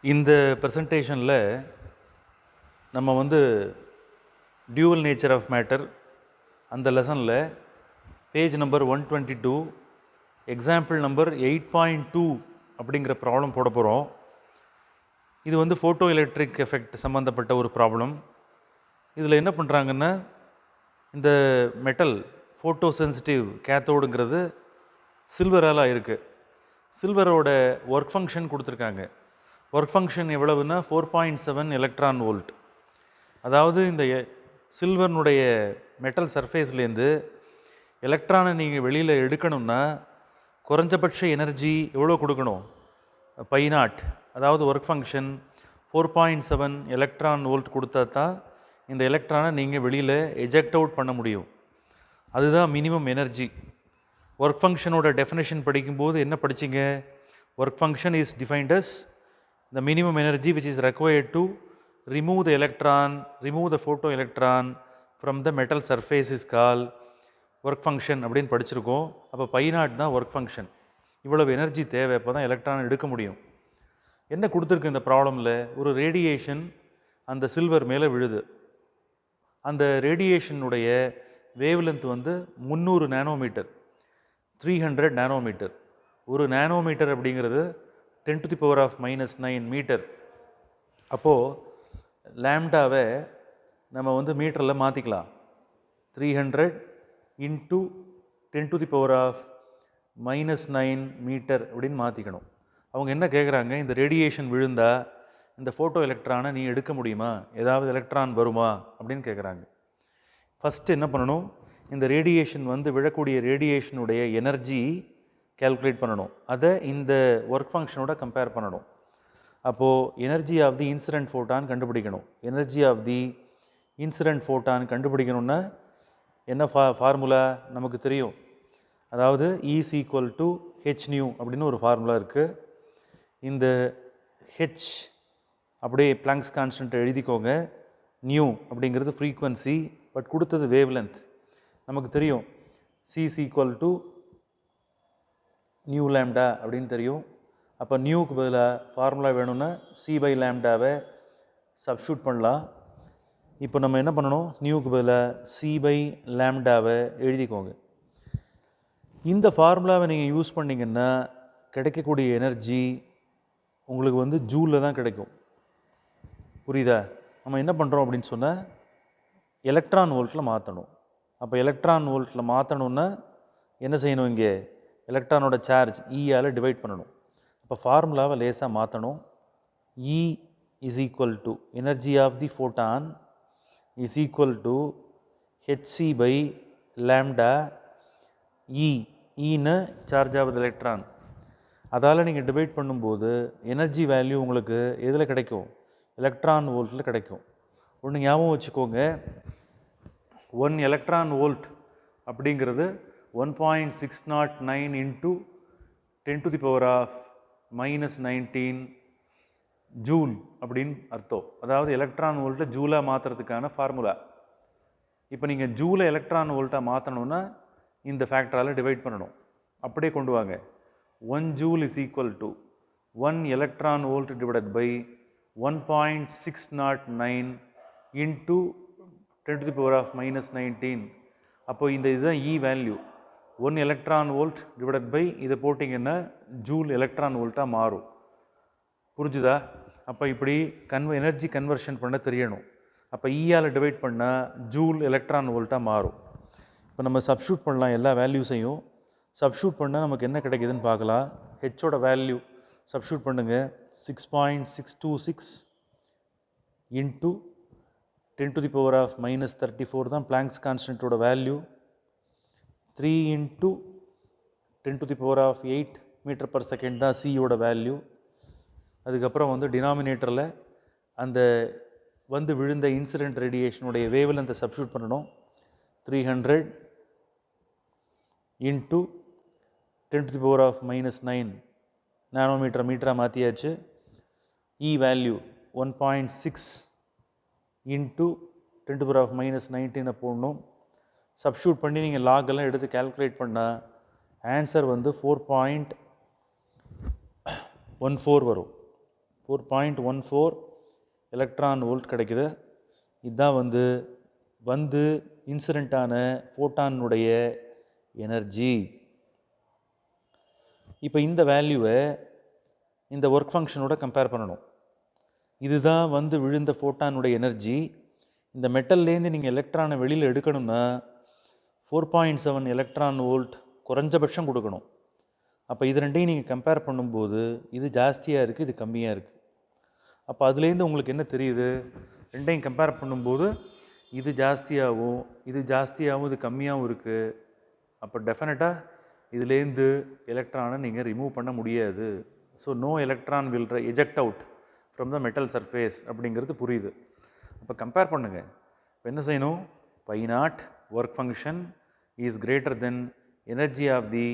இந்த ப்ரெசன்டேஷனில் நம்ம dual nature of matter அந்த லெசனில் பேஜ் நம்பர் 122 எக்ஸாம்பிள் நம்பர் 8.2 அப்படிங்கிற ப்ராப்ளம் போட போகிறோம். இது ஃபோட்டோ எலக்ட்ரிக் எஃபெக்ட் சம்மந்தப்பட்ட ஒரு ப்ராப்ளம். இதில் என்ன பண்ணுறாங்கன்னா, இந்த மெட்டல் ஃபோட்டோ சென்சிட்டிவ் கேத்தோடுங்கிறது சில்வரால் ஆயிருக்கு. சில்வரோட ஒர்க் ஃபங்க்ஷன் கொடுத்துருக்காங்க. ஒர்க் ஃபங்க்ஷன் எவ்வளவுன்னா 4.7 எலக்ட்ரான் வோல்ட். அதாவது இந்த சில்வர்னுடைய மெட்டல் சர்ஃபேஸ்லேருந்து எலக்ட்ரானை நீங்கள் வெளியில் எடுக்கணும்னா குறைஞ்சபட்ச எனர்ஜி எவ்வளோ கொடுக்கணும்? π0. அதாவது ஒர்க் ஃபங்க்ஷன் 4.7 எலக்ட்ரான் வோல்ட் கொடுத்தா தான் இந்த எலக்ட்ரானை நீங்கள் வெளியில் எஜெக்ட் அவுட் பண்ண முடியும். அதுதான் மினிமம் எனர்ஜி. ஒர்க் ஃபங்க்ஷனோட டெஃபினேஷன் படிக்கும்போது என்ன படிச்சிங்க? Work function is defined as the minimum energy which is required to remove the electron, remove the photoelectron from the metal surface is called work function அப்படின்னு படிச்சிருக்கோம். அப்போ π0 தான் ஒர்க் ஃபங்க்ஷன். இவ்வளவு energy தேவை, அப்போ தான் எலக்ட்ரான் எடுக்க முடியும். என்ன கொடுத்துருக்கு இந்த ப்ராப்ளமில்? ஒரு ரேடியேஷன் அந்த சில்வர் மேலே விழுது. அந்த ரேடியேஷனுடைய வேவ் லென்த் 300 நானோமீட்டர், 300 நானோமீட்டர். ஒரு நானோமீட்டர் அப்படிங்கிறது 10⁻⁻⁹ மீட்டர். அப்போது லேம்டாவை நம்ம மீட்டரில் மாற்றிக்கலாம். 300 × 10⁻⁻⁹ மீட்டர் அப்படின்னு மாற்றிக்கணும். அவங்க என்ன கேட்குறாங்க? இந்த ரேடியேஷன் விழுந்தால் இந்த ஃபோட்டோ எலக்ட்ரானை நீ எடுக்க முடியுமா? ஏதாவது எலக்ட்ரான் வருமா அப்படின்னு கேட்குறாங்க. ஃபஸ்ட்டு என்ன பண்ணணும்? இந்த ரேடியேஷன் விழக்கூடிய ரேடியேஷனுடைய எனர்ஜி கேல்குலேட் பண்ணணும். அதை இந்த ஒர்க் ஃபங்க்ஷனோட கம்பேர் பண்ணணும். அப்போது energy of the incident photon கண்டுபிடிக்கணும். Energy of the incident photon கண்டுபிடிக்கணும்னா என்ன ஃபார்முலா நமக்கு தெரியும். அதாவது E = hν அப்படின்னு ஒரு ஃபார்முலா இருக்குது. இந்த ஹெச் அப்படியே பிளாங்க்ஸ் கான்ஸ்டன்ட் எழுதிக்கோங்க. நியூ அப்படிங்கிறது ஃப்ரீக்வன்சி, பட் கொடுத்தது வேவ் லென்த். நமக்கு தெரியும் C = நியூ லேம்டா அப்படின்னு தெரியும். அப்போ நியூக்கு பதிலாக ஃபார்முலா வேணும்னா C/λவை சப்ஸ்டியூட் பண்ணலாம். இப்போ நம்ம என்ன பண்ணணும்? நியூக்கு பதிலாக C/λவை எழுதிக்கோங்க. இந்த ஃபார்முலாவை நீங்கள் யூஸ் பண்ணிங்கன்னா கிடைக்கக்கூடிய எனர்ஜி உங்களுக்கு ஜூலில் தான் கிடைக்கும். புரியுதா? நம்ம என்ன பண்ணுறோம் அப்படின்னு சொன்னால் எலக்ட்ரான் வோல்ட்டில் மாற்றணும். அப்போ எலக்ட்ரான் வோல்ட்டில் மாற்றணுன்னா என்ன செய்யணும்? இங்கே எலக்ட்ரானோட சார்ஜ் ஈயால் டிவைட் பண்ணணும். அப்போ ஃபார்முலாவை லேசாக மாற்றணும். E = energy of the photon is equal to hc/λ. ஈன்னு சார்ஜ் ஆஃப் தி எலக்ட்ரான். அதால் நீங்கள் டிவைட் பண்ணும்போது எனர்ஜி வேல்யூ உங்களுக்கு எதில் கிடைக்கும்? எலக்ட்ரான் வோல்ட்டில் கிடைக்கும். ஒன்று ஞாபகம் வச்சுக்கோங்க, 1 எலக்ட்ரான் வோல்ட் அப்படிங்கிறது 1.609 × 10⁻⁻⁹ ஜூல் அப்படின்னு அர்த்தம். அதாவது எலக்ட்ரான் வோல்ட்டை ஜூலாக மாற்றுறதுக்கான ஃபார்முலா. இப்போ நீங்கள் ஜூலை எலக்ட்ரான் வோல்ட்டாக மாற்றணுன்னா இந்த ஃபேக்டரால் டிவைட் பண்ணணும். அப்படியே கொண்டு வாங்க. 1 joule is equal to 1 electron volt divided by 1.609 × 10⁻⁻⁹. அப்போ இந்த இதுதான் E value. 1 electron volt divided by இதை போட்டிங்கன்னா ஜூல் எலக்ட்ரான் வோல்ட்டாக மாறும். புரிஞ்சுதா? அப்போ இப்படி எனர்ஜி கன்வர்ஷன் பண்ண தெரியணும். அப்போ ஈயால் டிவைட் பண்ணால் ஜூல் எலக்ட்ரான் வோல்ட்டாக மாறும். இப்போ நம்ம சப்ஸ்டியூட் பண்ணலாம் எல்லா வேல்யூஸையும். சப்ஸ்டியூட் பண்ணால் நமக்கு என்ன கிடைக்குதுன்னு பார்க்கலாம். ஹெச்சோட வேல்யூ சப்ஸ்டியூட் பண்ணுங்கள். 6.626 × 10⁻⁻34 தான் பிளாங்க்ஸ் கான்ஸ்டன்ட்டோட வேல்யூ. 3 × 10⁸ மீட்டர்/செகண்ட் தான் சியோட வேல்யூ. அதுக்கப்புறம் டினாமினேட்டரில் அந்த விழுந்த இன்சிடென்ட் ரேடியேஷனுடைய வேவ் லென்த்தை சப்ஸ்டியூட் பண்ணணும். 300 × 10⁻⁻⁹ நானோமீட்டர் மீட்டராக மாற்றியாச்சு. இ வேல்யூ 1.6 × 10⁻⁻⁹ போடணும். சப்ஸ்டியூட் பண்ணி நீங்கள் லாகெல்லாம் எடுத்து கேல்குலேட் பண்ணால் ஆன்சர் 4.14 வரும். 4.14 எலக்ட்ரான் வோல்ட் கிடைக்குது. இதுதான் வந்து இன்சிடெண்ட்டான ஃபோட்டானுடைய எனர்ஜி. இப்போ இந்த வேல்யூவை இந்த ஒர்க் ஃபங்க்ஷனோட கம்பேர் பண்ணணும். இதுதான் விழுந்த ஃபோட்டானுடைய எனர்ஜி. இந்த மெட்டல்லேருந்து நீங்கள் எலக்ட்ரானை வெளியில் எடுக்கணும்னா 4.7 எலக்ட்ரான் வோல்ட் குறைஞ்சபட்சம் கொடுக்கணும். அப்போ இது ரெண்டையும் நீங்கள் கம்பேர் பண்ணும்போது இது ஜாஸ்தியாக இருக்குது, இது கம்மியாக இருக்குது. அப்போ அதுலேருந்து உங்களுக்கு என்ன தெரியுது? ரெண்டையும் கம்பேர் பண்ணும்போது இது ஜாஸ்தியாகவும் இது கம்மியாகவும் இருக்குது. அப்போ டெஃபினட்டாக இதுலேருந்து எலக்ட்ரானை நீங்கள் ரிமூவ் பண்ண முடியாது. So no electron will eject out from the metal surface அப்படிங்கிறது புரியுது. அப்போ கம்பேர் பண்ணுங்கள். இப்போ என்ன செய்யணும்? π0 work function is greater than energy of the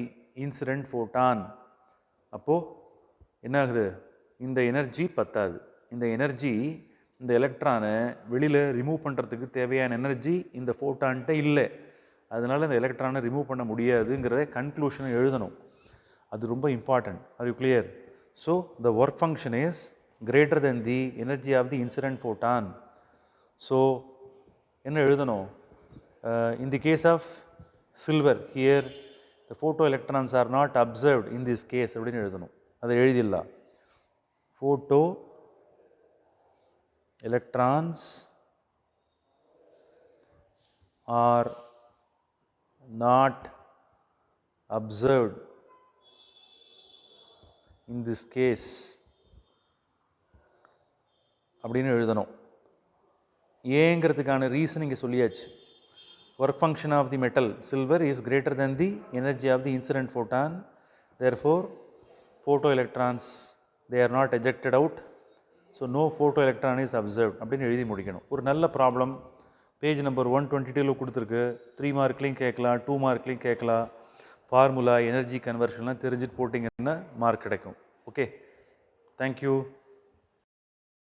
incident photon. அப்போது என்ன ஆகுது? இந்த எனர்ஜி பத்தாது. இந்த எனர்ஜி இந்த எலக்ட்ரானை வெளியில் ரிமூவ் பண்ணுறதுக்கு தேவையான எனர்ஜி இந்த ஃபோட்டான்கிட்ட இல்லை. அதனால் இந்த எலக்ட்ரானை ரிமூவ் பண்ண முடியாதுங்கிறத கன்க்ளூஷனை எழுதணும். அது ரொம்ப important. Are you clear? So the work function is greater than the energy of the incident photon. So என்ன எழுதணும்? In the case of silver here the photo electrons are not observed in this case அப்படின்னு எழுதணும். அதை எழுதிடலாம். Photo electrons are not observed in this case அப்படின்னு எழுதணும். ஏங்கிறதுக்கான reason இங்கே சொல்லியாச்சு. Work function of the metal silver is greater than the energy of the incident photon. Therefore photo electrons they are not ejected out. So no photo electron is observed அப்படின்னு எழுதி முடிக்கணும். ஒரு நல்ல problem page number 122 கொடுத்துருக்கு. 3 மார்க்லேயும் கேட்கலாம், 2 மார்க்லேயும் கேட்கலாம். Formula energy கன்வர்ஷன்லாம் தெரிஞ்சுட்டு போட்டிங்கன்னா மார்க் கிடைக்கும். Okay, thank you.